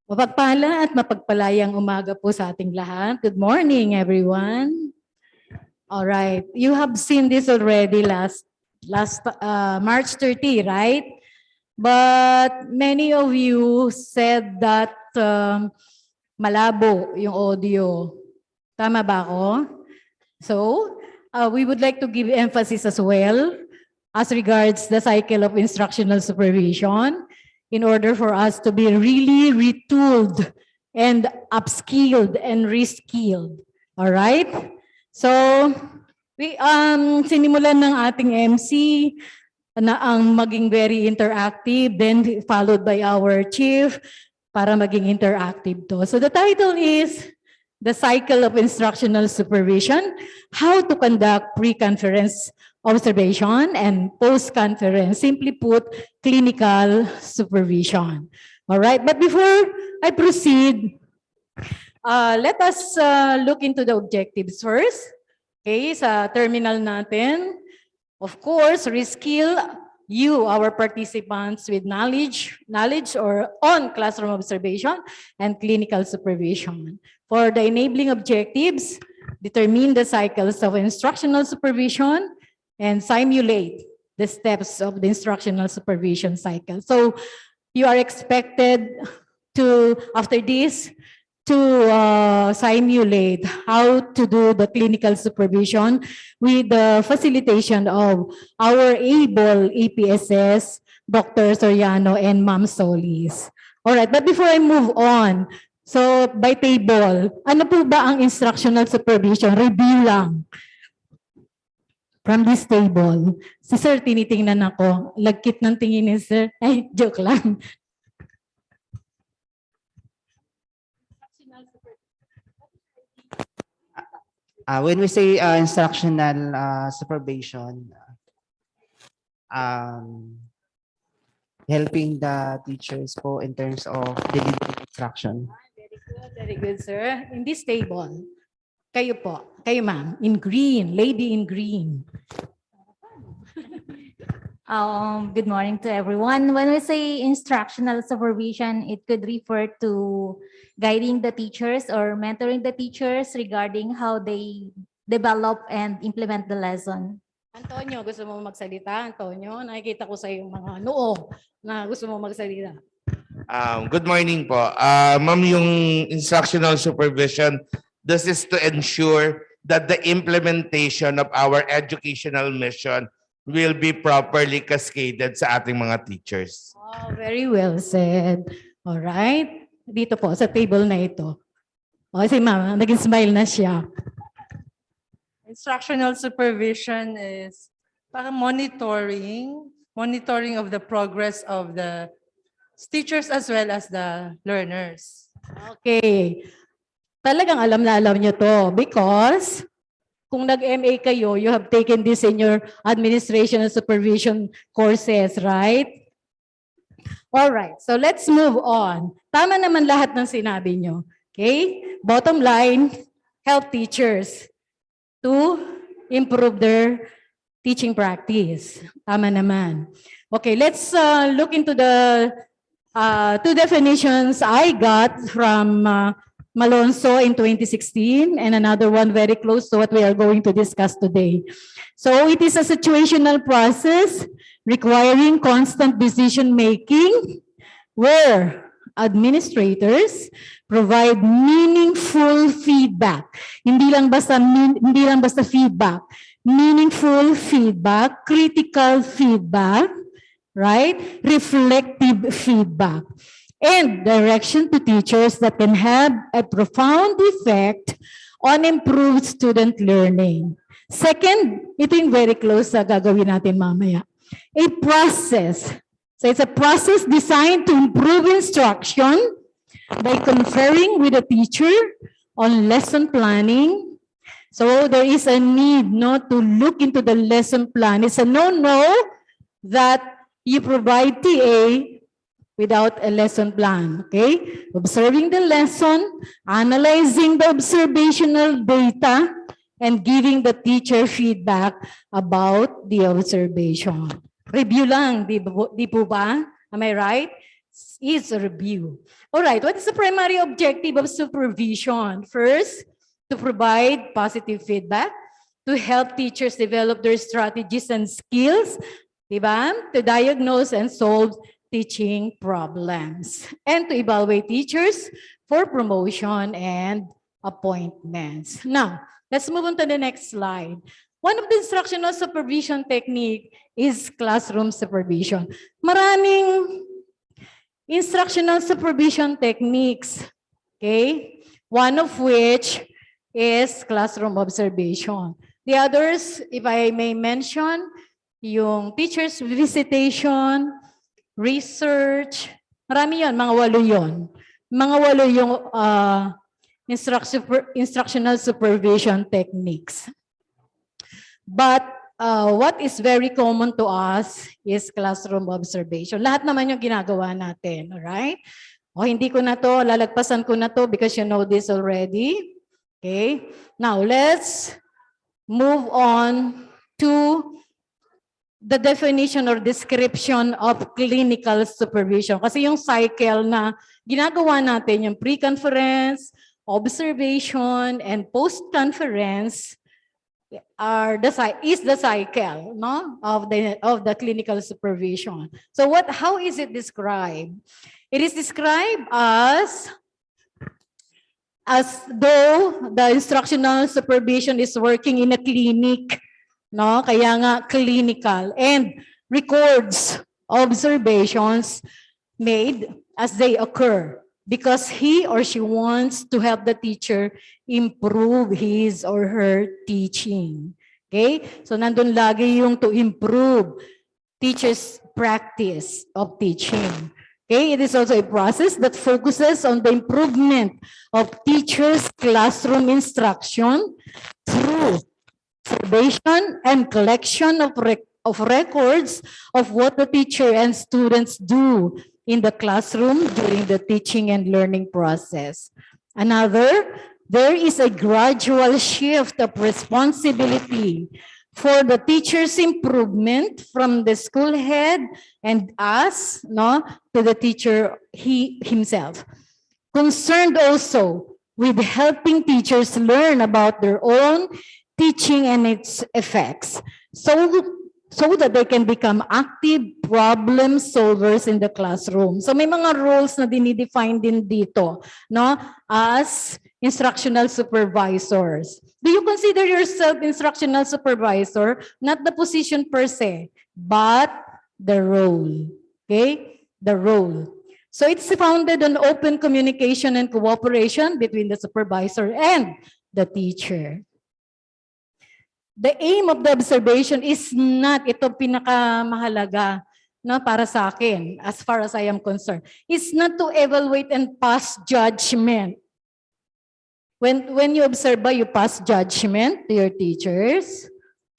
Mapagpala at mapagpalayang umaga po sa ating lahat. Good morning, everyone. All right. You have seen this already last March 30, right? But many of you said that malabo yung audio. Tama ba ako? So, we would like to give emphasis as well as regards the cycle of instructional supervision in order for us to be really retooled and upskilled and reskilled. All right? So, we sinimulan ng ating MC na ang maging very interactive, then followed by our chief para maging interactive to. So the title is The Cycle of Instructional Supervision, How to Conduct Pre-Conference Observation and Post-Conference, simply put, clinical supervision. All right, but before I proceed, let us look into the objectives first. Okay, sa terminal natin, of course, reskill you, our participants, with knowledge or on classroom observation and clinical supervision. For the enabling objectives, determine the cycles of instructional supervision and simulate the steps of the instructional supervision cycle. So you are expected to, after this, to simulate how to do the clinical supervision with the facilitation of our able APSS, Dr. Soriano and Ma'am Solis. All right, but before I move on, so by table, ano po ba ang instructional supervision? Review lang. From this table. Si Sir, tinitingnan ako. Lagkit ng tingin ni Sir. Ay, joke lang. When we say instructional supervision, helping the teachers po in terms of delivering instruction. Very good, sir. In this table, kayo po, kayo ma'am, in green, lady in green. Good morning to everyone. When we say instructional supervision, it could refer to guiding the teachers or mentoring the teachers regarding how they develop and implement the lesson. Antonio, gusto mo magsalita? Antonio, nakikita ko sa iyong mga noo na gusto mo magsalita. Good morning po. Ma'am, yung instructional supervision, this is to ensure that the implementation of our educational mission will be properly cascaded sa ating mga teachers. Oh, very well said. All right. Dito po, sa table na ito. O, si ma'am, naging smile na siya. Instructional supervision is parang monitoring of the progress of the teachers as well as the learners. Okay. Talagang alam na alam nyo to because kung nag-MA kayo, you have taken this in your administration and supervision courses, right? All right. So let's move on. Tama naman lahat ng sinabi nyo. Okay? Bottom line, help teachers to improve their teaching practice. Tama naman. Okay, let's look into the two definitions I got from Malonzo in 2016 and another one very close to what we are going to discuss today. So it is a situational process requiring constant decision making where administrators provide meaningful feedback. Hindi lang basta feedback. Meaningful feedback, critical feedback, right? Reflective feedback. And direction to teachers that can have a profound effect on improved student learning. Second, ito yung very close sa gagawin natin mamaya. A process. So it's a process designed to improve instruction by conferring with the teacher on lesson planning. So there is a need to look into the lesson plan. It's a no-no that you provide TA without a lesson plan, okay? Observing the lesson, analyzing the observational data, and giving the teacher feedback about the observation. Review lang, di po ba? Am I right? is a review. All right, what is the primary objective of supervision? First, to provide positive feedback, to help teachers develop their strategies and skills, diba? To diagnose and solve teaching problems, and to evaluate teachers for promotion and appointments. Now, let's move on to the next slide. One of the instructional supervision technique is classroom supervision. Maraming instructional supervision techniques, okay? One of which is classroom observation. The others, if I may mention, yung teacher's visitation, research, marami yun, mga 8 yun. Mga 8 yung instructional supervision techniques. But what is very common to us is classroom observation. Lahat naman yung ginagawa natin, alright? O hindi ko na to, lalagpasan ko na to because you know this already. Okay? Now, let's move on to the definition or description of clinical supervision. Kasi yung cycle na ginagawa natin, yung pre-conference, observation, and post-conference is the cycle, no, of the clinical supervision. So how is it described? It is described as though the instructional supervision is working in a clinic, no? Kaya nga clinical, and records observations made as they occur because he or she wants to help the teacher improve his or her teaching. Okay? So nandun lagi yung to improve teachers' practice of teaching. Okay? It is also a process that focuses on the improvement of teachers' classroom instruction through observation and collection of records of what the teacher and students do in the classroom during the teaching and learning process. Another, there is a gradual shift of responsibility for the teacher's improvement from the school head and us, no, to the teacher himself. Concerned also with helping teachers learn about their own teaching and its effects, so that they can become active problem solvers in the classroom. So may mga roles na dinidefine din dito, no, as instructional supervisors. Do you consider yourself instructional supervisor? Not the position per se, but the role. Okay? The role. So it's founded on open communication and cooperation between the supervisor and the teacher. The aim of the observation is not, ito pinakamahalaga, no, para sa akin, as far as I am concerned. It's not to evaluate and pass judgment. When you observe, you pass judgment to your teachers.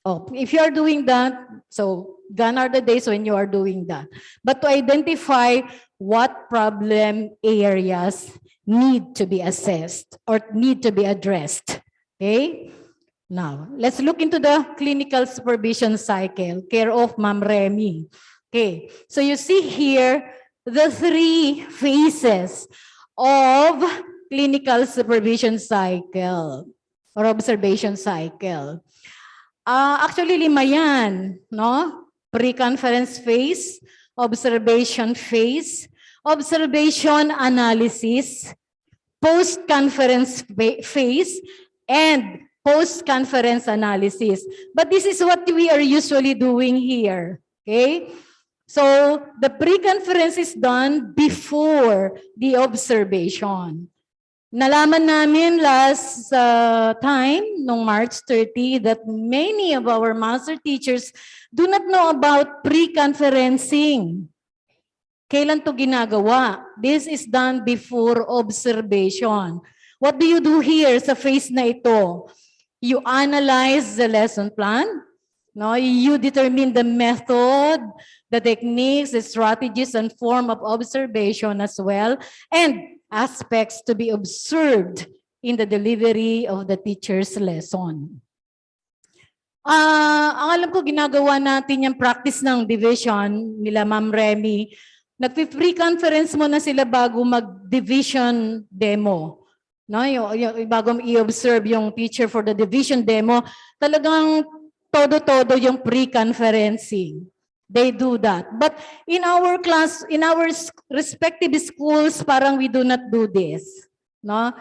Oh, if you are doing that, so gone are the days when you are doing that. But to identify what problem areas need to be assessed or need to be addressed. Okay? Now, let's look into the clinical supervision cycle, care of Ma'am Remy. Okay, so you see here the 3 phases of clinical supervision cycle or observation cycle. Actually, 5 yan, no? Pre-conference phase, observation phase, observation analysis, post-conference phase, and post-conference analysis. But this is what we are usually doing here, okay? So the pre-conference is done before the observation. Nalaman namin last time, noong March 30, that many of our master teachers do not know about pre-conferencing. Kailan to ginagawa? This is done before observation. What do you do here sa phase na ito? You analyze the lesson plan, no? You determine the method, the techniques, the strategies, and form of observation as well, and aspects to be observed in the delivery of the teacher's lesson. Ang alam ko ginagawa natin yung practice ng division nila Ma'am Remy nagpi-pre-conference mo na sila bago mag-division demo. No, yung bago i-observe yung teacher for the division demo, talagang todo-todo yung pre-conferencing. They do that. But in our class, in our respective schools, parang we do not do this. No?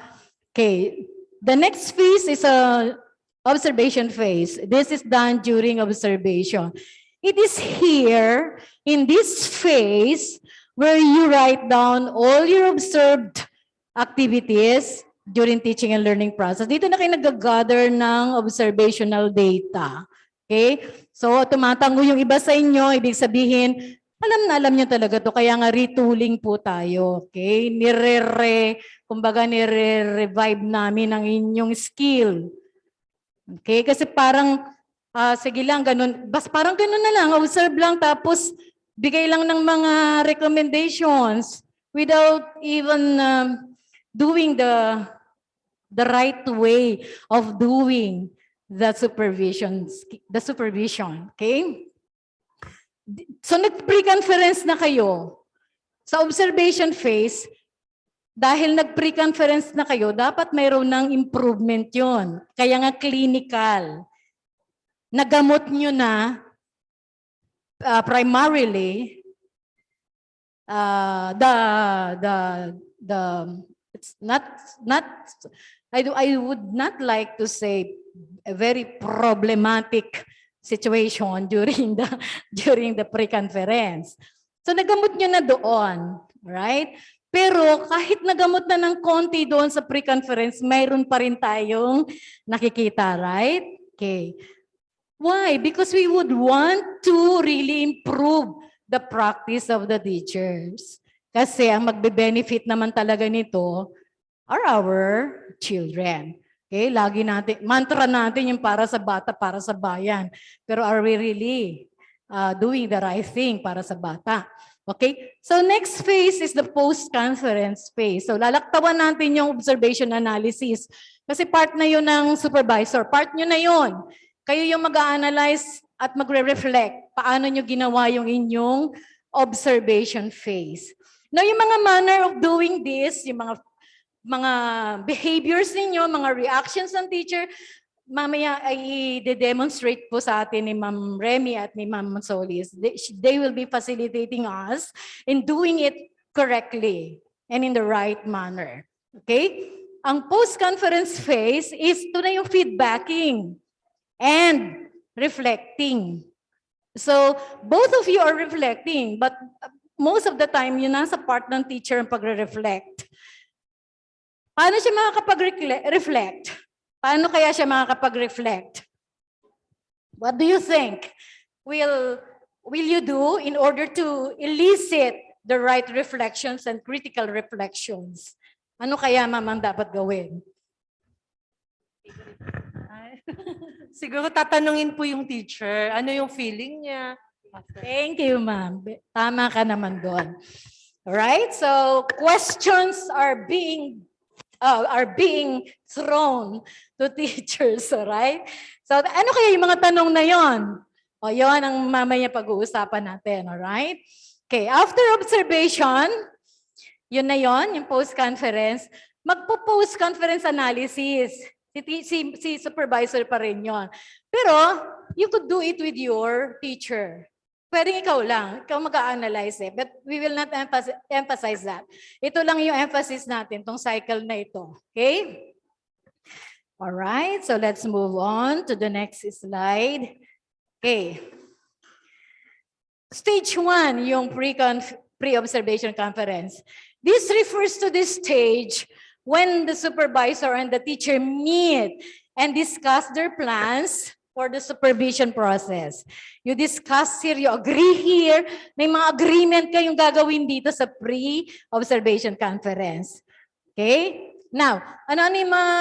Okay. The next phase is a observation phase. This is done during observation. It is here, in this phase, where you write down all your observed activities during teaching and learning process. Dito na kayo nag-gather ng observational data. Okay? So, tumatango yung iba sa inyo, ibig sabihin, alam nyo talaga to, kaya nga retooling po tayo. Okay? Kumbaga nire-revive namin ang inyong skill. Okay? Kasi parang, sige lang, ganun, parang ganun na lang, observe lang, tapos bigay lang ng mga recommendations without even doing the right way of doing the supervision, okay? So nag-pre-conference na kayo. Sa observation phase, dahil nag-pre-conference na kayo, dapat mayroon ng improvement yon. Kaya nga clinical. Nagamot nyo na primarily it's not I would not like to say a very problematic situation during the pre-conference. So nagamot nyo na doon, right? Pero kahit nagamot na ng konti doon sa pre-conference, mayroon pa rin tayong nakikita, right? Okay. Why? Because we would want to really improve the practice of the teachers. Kasi ang magbe-benefit naman talaga nito are our children. Okay? Lagi natin, mantra natin yung para sa bata, para sa bayan. Pero are we really doing the right thing para sa bata? Okay? So next phase is the post-conference phase. So lalaktawan natin yung observation analysis. Kasi part na yun ng supervisor. Part nyo na yun. Kayo yung mag-a-analyze at magre-reflect paano nyo ginawa yung inyong observation phase. Now, yung mga manner of doing this, yung mga behaviors ninyo, mga reactions ng teacher, mamaya ay i-demonstrate po sa atin ni Ma'am Remy at ni Ma'am Solis. They will be facilitating us in doing it correctly and in the right manner. Okay? Ang post-conference phase is ito na yung feedbacking and reflecting. So, both of you are reflecting, but most of the time, yun nasa part ng teacher ang pagre-reflect. Paano siya makakapag-reflect? Paano kaya siya makakapag-reflect? What do you think? Will you do in order to elicit the right reflections and critical reflections? Ano kaya mamang dapat gawin? Siguro tatanungin po yung teacher, ano yung feeling niya? Thank you, ma'am. Tama ka naman doon. Alright, so questions are being thrown to teachers, alright? So ano kaya yung mga tanong na yon? O yon ang mamaya pag-uusapan natin, alright? Okay, after observation, yun na yon, yung post-conference, magpo-post-conference analysis. Si supervisor pa rin yon. Pero you could do it with your teacher. Pwedeng ikaw lang, ikaw mag-a-analyze it. But we will not emphasize that. Ito lang yung emphasis natin, tong cycle na ito. Okay? Alright, so let's move on to the next slide. Okay. Stage 1, yung pre-observation conference. This refers to this stage when the supervisor and the teacher meet and discuss their plans for the supervision process. You discuss here, you agree here, may mga agreement kayong gagawin dito sa pre-observation conference. Okay? Now, ano yung mga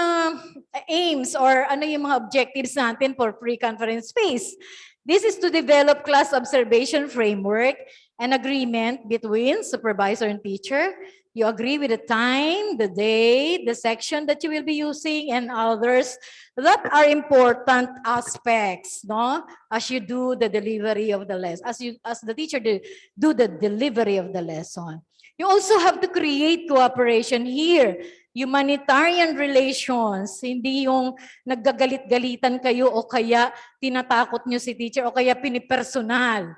aims or ano yung mga objectives natin for pre-conference phase? This is to develop class observation framework and agreement between supervisor and teacher. You agree with the time, the day, the section that you will be using, and others that are important aspects, no? As you do the delivery of the lesson, as the teacher do the delivery of the lesson. You also have to create cooperation here. Humanitarian relations, hindi yung naggagalit-galitan kayo o kaya tinatakot nyo si teacher o kaya pinipersonal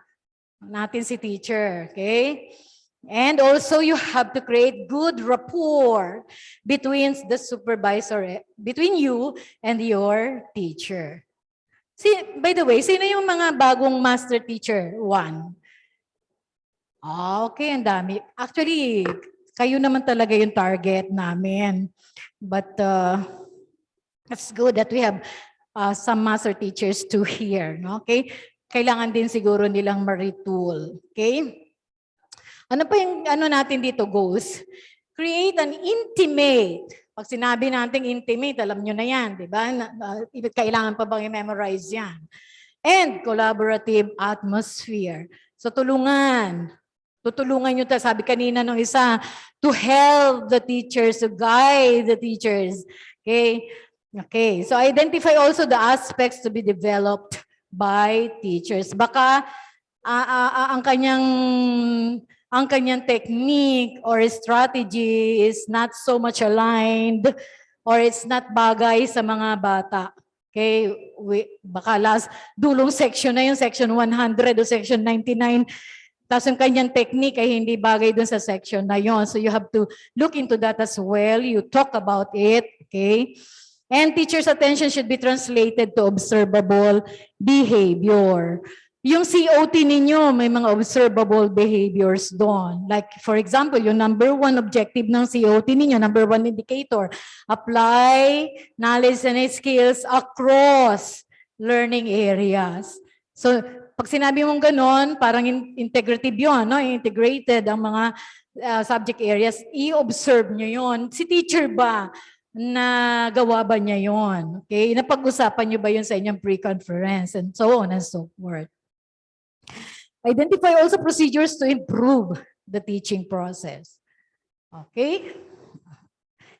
natin si teacher, okay? And also you have to create good rapport between the supervisor, between you and your teacher. By the way, sino yung mga bagong master teacher? One. Okay, ang dami. Actually, kayo naman talaga yung target namin. But it's good that we have some master teachers too here. No? Okay? Kailangan din siguro nilang ma-retool. Okay? Ano pa yung natin dito goals? Create an intimate. Pag sinabi natin intimate, alam nyo na yan, di ba? Kailangan pa bang i-memorize yan? And collaborative atmosphere. So tutulungan nyo, sabi kanina nung isa, to help the teachers, to guide the teachers. Okay? Okay. So identify also the aspects to be developed by teachers. Baka ang kanyang technique or strategy is not so much aligned or it's not bagay sa mga bata. Okay? Baka dulong section na yung section 100 o section 99. Tapos yung kanyang technique ay hindi bagay dun sa section na yon. So you have to look into that as well. You talk about it. Okay? And teacher's attention should be translated to observable behavior. Yung COT ninyo, may mga observable behaviors doon. Like, for example, yung number 1 objective ng COT ninyo, number 1 indicator, apply knowledge and skills across learning areas. So, pag sinabi mong ganon, parang integrative yun, no? Integrated ang mga subject areas, i-observe nyo yun. Si teacher ba? Na gawa ba niya yun? Okay? Napag-usapan nyo ba yun sa inyong pre-conference? And so on and so forth. Identify also procedures to improve the teaching process. Okay?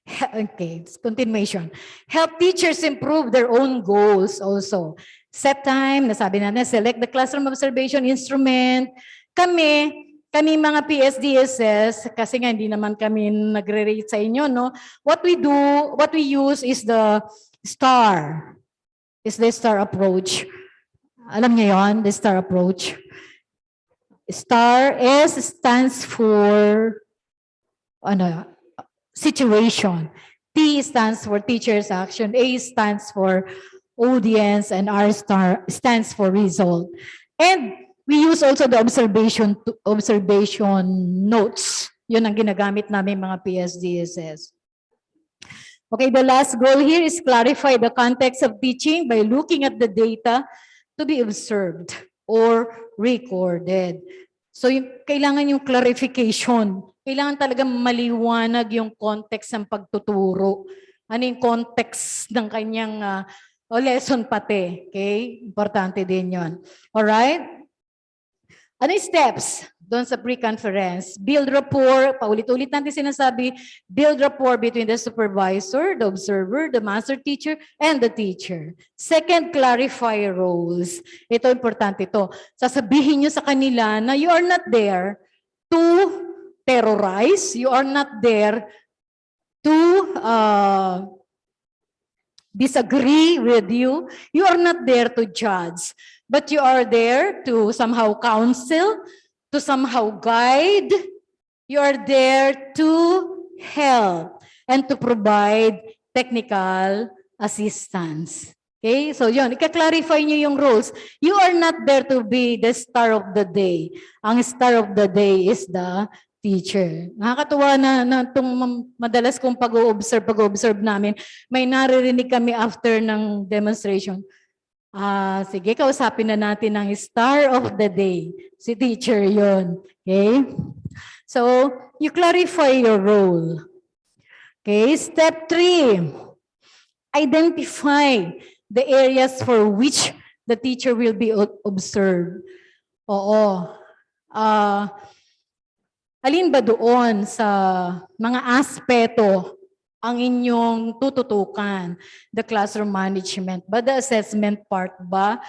Okay, continuation. Help teachers improve their own goals also. Set time, nasabi natin, select the classroom observation instrument. Kami mga PSDSS, kasi nga hindi naman kami nagre-rate sa inyo, no? What we use is the STAR. Is the STAR approach. Alam niyo yon, the STAR approach. STAR, S stands for situation. T stands for teacher's action. A stands for audience, and R stands for result. And we use also the observation notes. Yun ang ginagamit namin mga PSDSS. Okay, the last goal here is clarify the context of teaching by looking at the data to be observed or recorded. So kailangan yung clarification. Kailangan talaga maliwanag yung context ng pagtuturo. Ano yung context ng kanyang lesson pati. Okay? Importante din yun. Alright? Ano yung steps doon sa pre-conference? Build rapport. Paulit-ulit natin sinasabi, build rapport between the supervisor, the observer, the master teacher, and the teacher. Second, clarify roles. Ito, importante ito. Sasabihin nyo sa kanila na you are not there to terrorize. You are not there to disagree with you. You are not there to judge. But you are there to somehow counsel, to somehow guide. You are there to help and to provide technical assistance. Okay? So yun, ika-clarify nyo yung roles. You are not there to be the star of the day. Ang star of the day is the teacher. Nakakatuwa na itong madalas kong pag-observe namin, may naririnig kami after ng demonstration. Sige, kausapin na natin ang star of the day. Si teacher yon. Okay? So, you clarify your role. Okay? Step 3. Identify the areas for which the teacher will be observed. Oo. Alin ba doon sa mga aspeto ang inyong tututukan? The classroom management ba? The assessment part ba?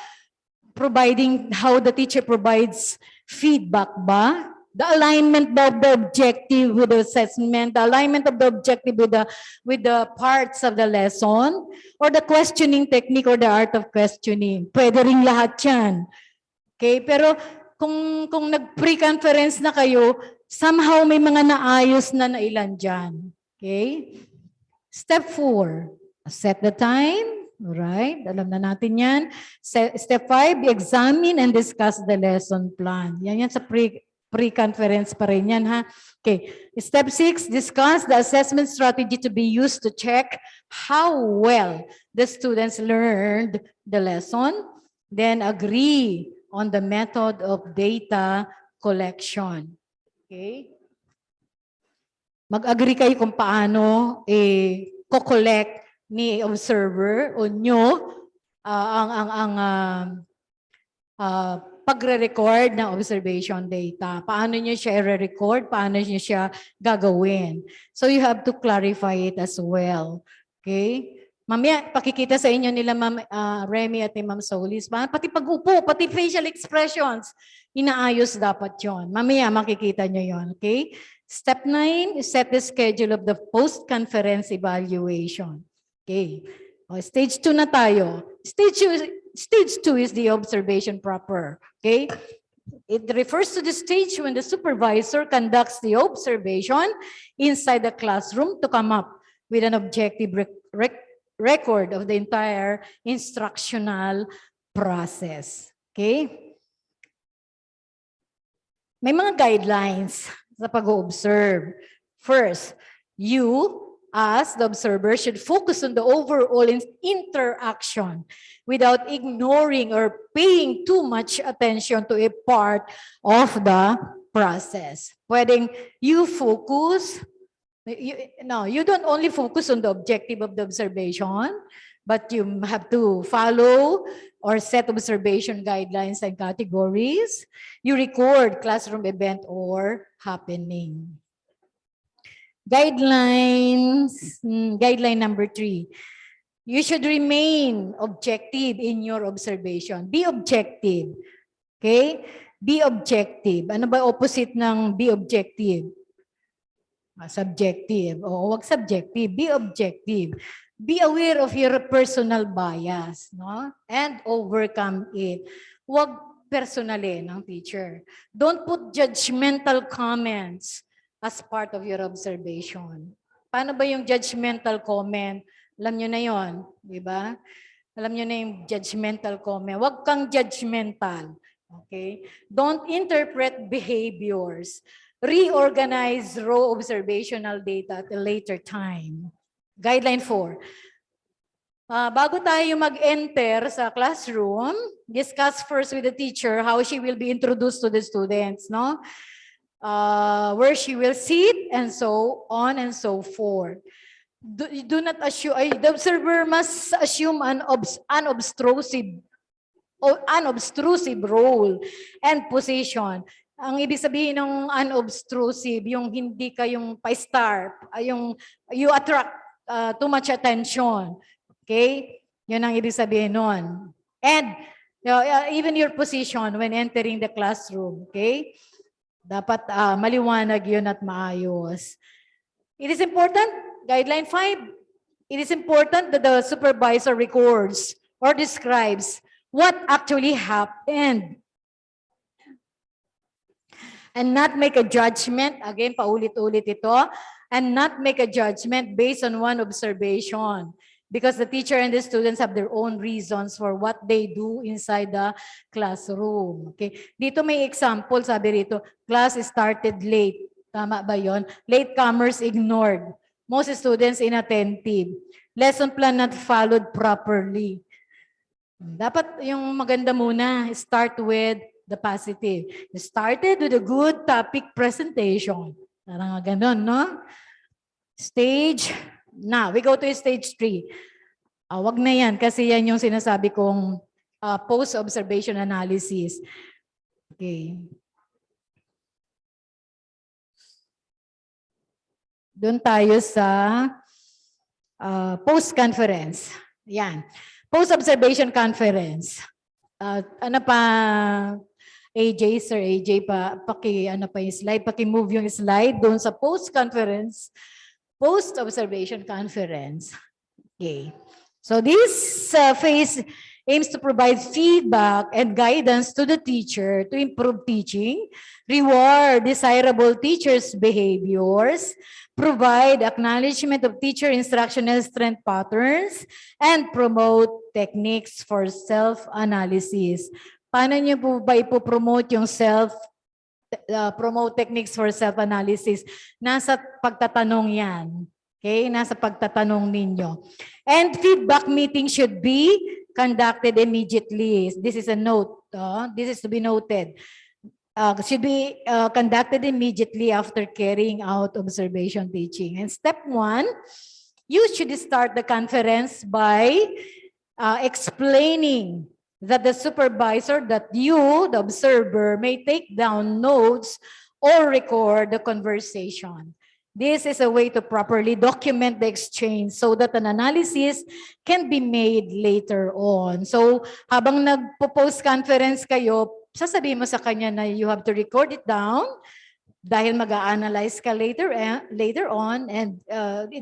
Providing how the teacher provides feedback ba? The alignment of the objective with the assessment, the alignment of the objective with the parts of the lesson, or the questioning technique or the art of questioning. Pwede rin lahat yan. Okay? Pero kung nag-pre-conference na kayo, somehow may mga naayos na ilan dyan. Okay? Step 4, set the time. Alright, alam na natin yan. Step 5, examine and discuss the lesson plan. Yan sa pre-conference pa rin yan, ha? Okay. Step 6, discuss the assessment strategy to be used to check how well the students learned the lesson. Then agree on the method of data collection. Okay? Mag-agree kayo kung paano ko-collect ni observer o nyo ang pagre-record ng observation data. Paano nyo siya i-record? Paano nyo siya gagawin? So you have to clarify it as well. Okay? Mamaya, pakikita sa inyo nila Ma'am Remy at ni Ma'am Solis. Pati pag-upo, pati facial expressions, inaayos dapat yon. Mamaya, makikita nyo yon. Okay? Step 9, set the schedule of the post-conference evaluation. Okay. Stage 2 na tayo. Stage 2 is the observation proper. Okay. It refers to the stage when the supervisor conducts the observation inside the classroom to come up with an objective record of the entire instructional process. Okay. May mga guidelines sa pag-observe. First, you as the observer should focus on the overall interaction without ignoring or paying too much attention to a part of the process. Pwedeng you focus, you don't only focus on the objective of the observation, but you have to follow or set observation guidelines and categories. You record classroom event or happening. Guideline number 3. You should remain objective in your observation. Be objective. Okay? Be objective. Ano ba opposite ng be objective? Subjective. O wag subjective. Be objective. Be aware of your personal bias, no? And overcome it. Wag personalin ng teacher. Don't put judgmental comments as part of your observation. Paano ba yung judgmental comment? Alam nyo na yon, di ba? Alam nyo na yung judgmental comment. Huwag kang judgmental. Okay? Don't interpret behaviors. Reorganize raw observational data at a later time. Guideline 4. Bago tayo mag-enter sa classroom, discuss first with the teacher how she will be introduced to the students, no? Where she will sit, and so on and so forth. Do not assume, the observer must assume an unobtrusive role and position. Ang ibig sabihin ng unobtrusive, yung hindi kayong pa-star, yung you attract too much attention. Okay? Yun ang ibig sabihin nun. And even your position when entering the classroom. Okay? Dapat maliwanag yun at maayos. It is important, guideline 5, it is important that the supervisor records or describes what actually happened. And not make a judgment, again, paulit-ulit ito, and not make a judgment based on one observation. Because the teacher and the students have their own reasons for what they do inside the classroom. Okay. Dito may example, sabi rito, class started late. Tama ba yon? Latecomers ignored. Most students inattentive. Lesson plan not followed properly. Dapat yung maganda muna, start with the positive. You started with a good topic presentation. Parang ganun, no? Now, we go to stage 3. Wag na yan kasi yan yung sinasabi kong post-observation analysis. Okay. Doon tayo sa post-conference. Yan. Post-observation conference. Ano pa, AJ, Sir AJ, ano pa yung slide, paki-move yung slide doon sa post-conference, post-observation conference. Okay. So this phase aims to provide feedback and guidance to the teacher to improve teaching, reward desirable teachers' behaviors, provide acknowledgement of teacher instructional strength patterns, and promote techniques for self-analysis. Paano niyo po ba ipopromote yung promote techniques for self-analysis? Nasa pagtatanong yan. Okay, nasa pagtatanong ninyo. And feedback meeting should be conducted immediately. This is a note. This is to be noted. Should be conducted immediately after carrying out observation teaching. And step 1, you should start the conference by explaining that the supervisor, that you, the observer, may take down notes or record the conversation. This is a way to properly document the exchange so that an analysis can be made later on. So, habang nagpo-post conference kayo, sasabihin mo sa kanya na you have to record it down dahil mag-a-analyze ka later on, and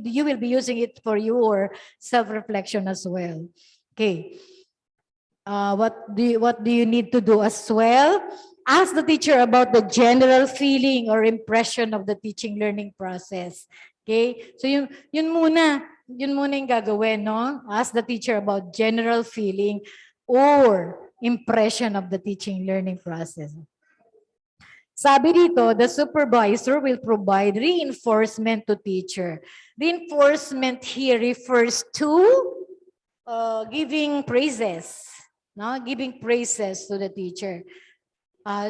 you will be using it for your self-reflection as well. Okay. What do you need to do as well? Ask the teacher about the general feeling or impression of the teaching learning process. Okay? So yun muna yung gagawin, no? Ask the teacher about general feeling or impression of the teaching learning process. Sabi dito, the supervisor will provide reinforcement to teacher. Reinforcement here refers to giving praises, no? Giving praises to the teacher.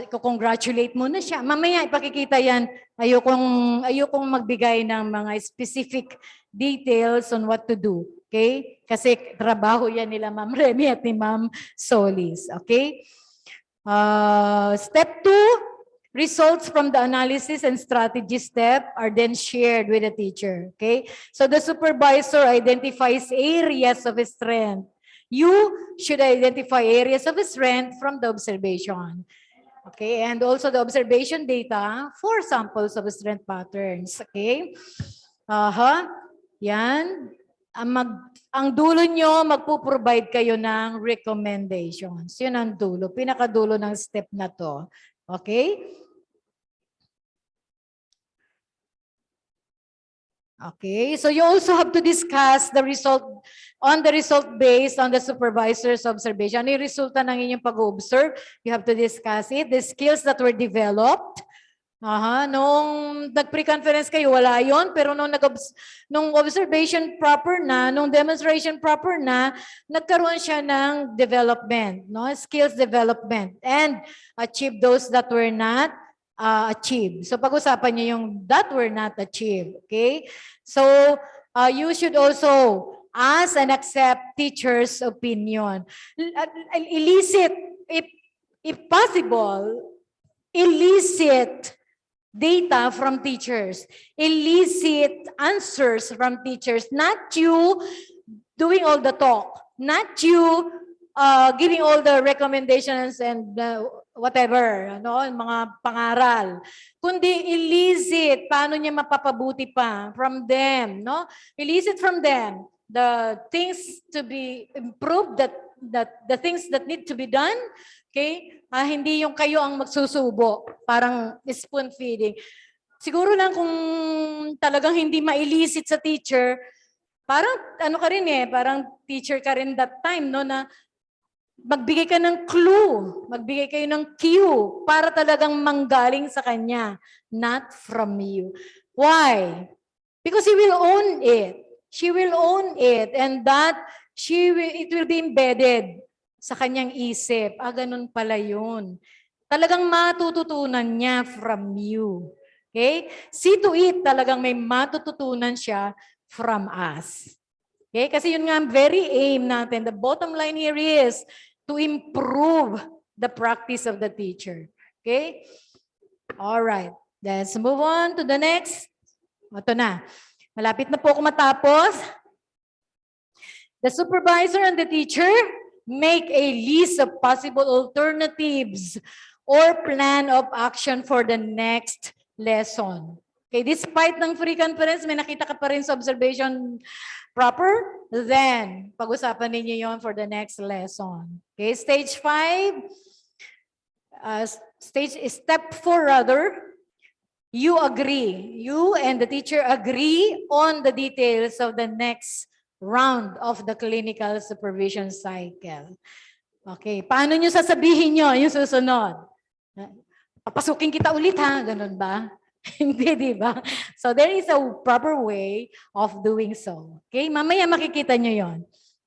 Congratulate mo na siya. Mamaya ipakikita yan. Ayokong magbigay ng mga specific details on what to do. Okay? Kasi trabaho yan nila Ma'am Remy at ni Ma'am Solis. Okay? Step 2, results from the analysis and strategy step are then shared with the teacher. Okay? So the supervisor identifies areas of strength. You should identify areas of strength from the observation. Okay, and also the observation data for samples of strength patterns. Okay? Yan. Ang dulo nyo, magpo-provide kayo ng recommendations. Yun ang dulo. Pinakadulo ng step na to. Okay? Okay, so you also have to discuss the result based on the supervisor's observation. Ano yung resulta ng inyong pag-observe? You have to discuss it. The skills that were developed. Nung nag-pre-conference kayo, wala yon. Pero nung observation proper na, nung demonstration proper na, nagkaroon siya ng development, no? Skills development. And achieve those that were not achieved. So pag-usapan niyo yung that were not achieved. Okay? So you should also ask and accept teachers' opinion. Elicit, if possible, elicit data from teachers. Elicit answers from teachers. Not you doing all the talk. Not you giving all the recommendations and whatever, mga pangaral. Kundi elicit, paano niya mapapabuti pa from them, no? Elicit from them the things to be improved, that the things that need to be done, okay? Hindi yung kayo ang magsusubo, parang spoon feeding. Siguro lang kung talagang hindi ma-elicit sa teacher, parang ano ka rin parang teacher ka rin that time, no, na magbigay ka ng clue, magbigay kayo ng cue para talagang manggaling sa kanya, not from you. Why? Because he will own it. She will own it, and that it will be embedded sa kanyang isip. Ganun pala yun. Talagang matututunan niya from you. Okay? See to it, talagang may matututunan siya from us. Okay? Kasi yun nga ang very aim natin. The bottom line here is to improve the practice of the teacher. Okay? All right. Let's move on to the next. Ito na. Malapit na po ako matapos. The supervisor and the teacher make a list of possible alternatives or plan of action for the next lesson. Okay, despite ng free conference, may nakita ka pa rin sa observation proper, then pag-usapan ninyo yon for the next lesson. Okay, stage 5, step 4 rather, you and the teacher agree on the details of the next round of the clinical supervision cycle. Okay, paano nyo sasabihin nyo yung susunod? Papasukin kita ulit ha, ganun ba? Hindi, di ba? So there is a proper way of doing so. Okay, mamaya makikita nyo yon.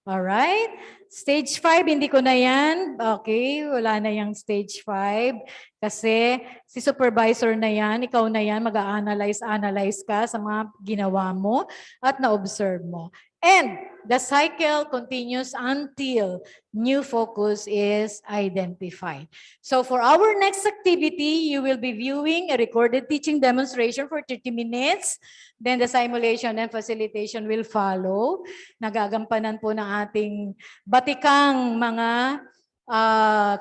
Alright? Stage 5, hindi ko na yan. Okay, wala na yung stage 5. Kasi si supervisor na yan, ikaw na yan, mag-analyze ka sa mga ginawa mo at na-observe mo. And the cycle continues until new focus is identified. So for our next activity, you will be viewing a recorded teaching demonstration for 30 minutes. Then the simulation and facilitation will follow. Nagagampanan po ng ating batikang mga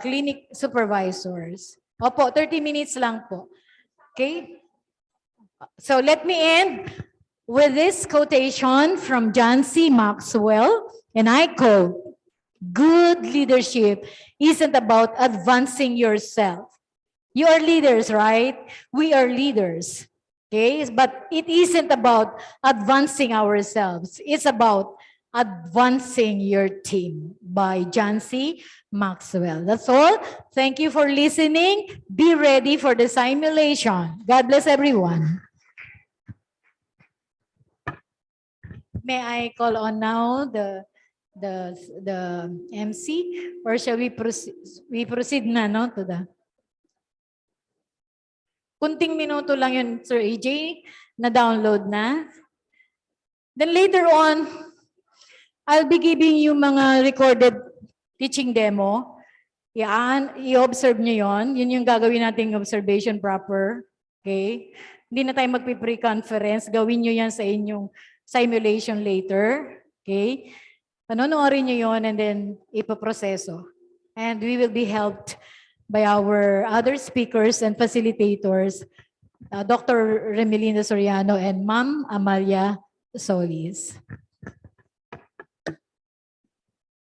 clinic supervisors. Opo, 30 minutes lang po. Okay? So let me end with this quotation from John C. Maxwell, and I quote, "Good leadership isn't about advancing yourself." You are leaders, right? We are leaders, okay? But it isn't about advancing ourselves. It's about advancing your team, by John C. Maxwell. That's all. Thank you for listening. Be ready for the simulation. God bless everyone. May I call on now the MC, or shall we proceed? We proceed na, no, to the. Kunting minuto lang yun, Sir AJ, na download na. Then later on, I'll be giving you mga recorded teaching demo. Yan, i-observe nyo yon. Yun yung gagawin nating observation proper. Okay? Hindi na tayo magpi-pre-conference. Gawin nyo yan sa inyong simulation later. Okay? Panonoorin nyo yon and then ipaproseso. And we will be helped by our other speakers and facilitators, Dr. Remelinda Soriano and Ma'am Amalia Solis.